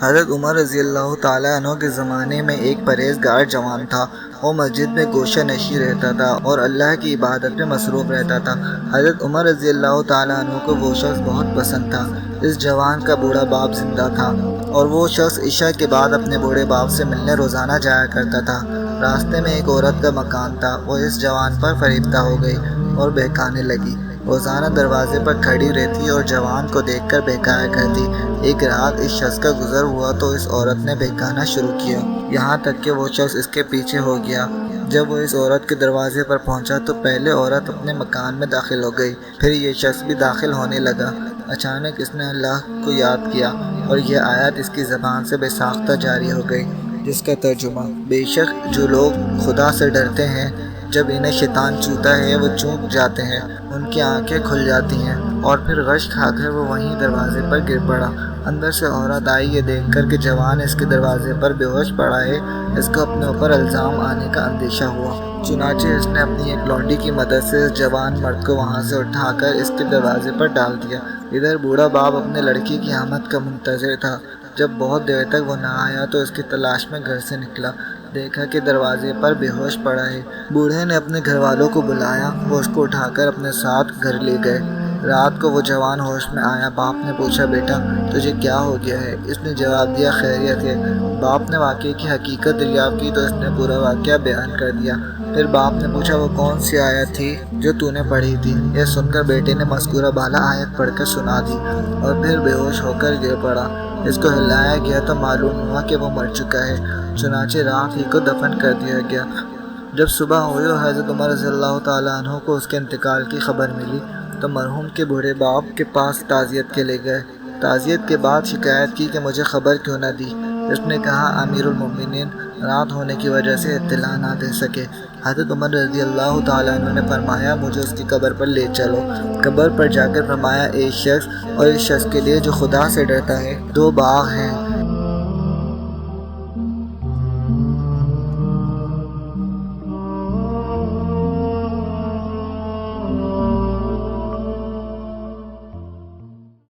حضرت عمر رضی اللہ تعالیٰ عنہ کے زمانے میں ایک پرہیزگار جوان تھا۔ وہ مسجد میں گوشہ نشین رہتا تھا اور اللہ کی عبادت میں مصروف رہتا تھا۔ حضرت عمر رضی اللہ تعالیٰ عنہ کو وہ شخص بہت پسند تھا۔ اس جوان کا بوڑھا باپ زندہ تھا اور وہ شخص عشاء کے بعد اپنے بوڑھے باپ سے ملنے روزانہ جایا کرتا تھا۔ راستے میں ایک عورت کا مکان تھا۔ وہ اس جوان پر فریفتہ ہو گئی اور بہکانے لگی۔ روزانہ دروازے پر کھڑی رہتی اور جوان کو دیکھ کر بہکایا کرتی۔ ایک رات اس شخص کا گزر ہوا تو اس عورت نے بہکانا شروع کیا، یہاں تک کہ وہ شخص اس کے پیچھے ہو گیا۔ جب وہ اس عورت کے دروازے پر پہنچا تو پہلے عورت اپنے مکان میں داخل ہو گئی، پھر یہ شخص بھی داخل ہونے لگا۔ اچانک اس نے اللہ کو یاد کیا اور یہ آیت اس کی زبان سے بے ساختہ جاری ہو گئی، جس کا ترجمہ: بے شک جو لوگ خدا سے ڈرتے ہیں، جب انہیں شیطان چھوتا ہے وہ چونک جاتے ہیں، ان کی آنکھیں کھل جاتی ہیں، اور پھر غش کھا کر وہ وہیں دروازے پر گر پڑا۔ اندر سے عورت آئی یہ دیکھ کر کہ جوان اس کے دروازے پر بے ہوش پڑا ہے، اس کو اپنے اوپر الزام آنے کا اندیشہ ہوا۔ چنانچہ اس نے اپنی ایک لونڈی کی مدد سے اس جوان مرد کو وہاں سے اٹھا کر اس کے دروازے پر ڈال دیا۔ ادھر بوڑھا باپ اپنے لڑکی کی آمد کا منتظر تھا۔ جب بہت دیر تک وہ نہ آیا تو اس کی تلاش میں گھر سے نکلا، دیکھا کہ دروازے پر بے ہوش پڑا ہے۔ بوڑھے نے اپنے گھر والوں کو بلایا، وہ اس کو اٹھا کر اپنے ساتھ گھر لے گئے۔ رات کو وہ جوان ہوش میں آیا۔ باپ نے پوچھا، بیٹا تجھے کیا ہو گیا ہے؟ اس نے جواب دیا، خیریت ہے۔ باپ نے واقعے کی حقیقت دریافت کی تو اس نے پورا واقعہ بیان کر دیا۔ پھر باپ نے پوچھا، وہ کون سی آیت تھی جو تو نے پڑھی تھی؟ یہ سن کر بیٹے نے مذکورہ بالا آیت پڑھ کر سنا دی اور پھر بے ہوش ہو کر گر پڑا۔ اس کو ہلایا گیا تو معلوم ہوا کہ وہ مر چکا ہے، چنانچہ رات ہی کو دفن کر دیا گیا۔ جب صبح ہوئی اور حضرت عمر رضی اللہ تعالیٰ عنہ کو اس کے انتقال کی خبر ملی تو مرحوم کے بوڑھے باپ کے پاس تعزیت کے لے گئے۔ تعزیت کے بعد شکایت کی کہ مجھے خبر کیوں نہ دی؟ اس نے کہا، امیر المومنین رات ہونے کی وجہ سے اطلاع نہ دے سکے۔ حضرت عمر رضی اللہ تعالیٰ عنہ نے فرمایا، مجھے اس کی قبر پر لے چلو۔ قبر پر جا کر فرمایا، ایک شخص اور اس شخص کے لیے جو خدا سے ڈرتا ہے، دو باغ ہیں،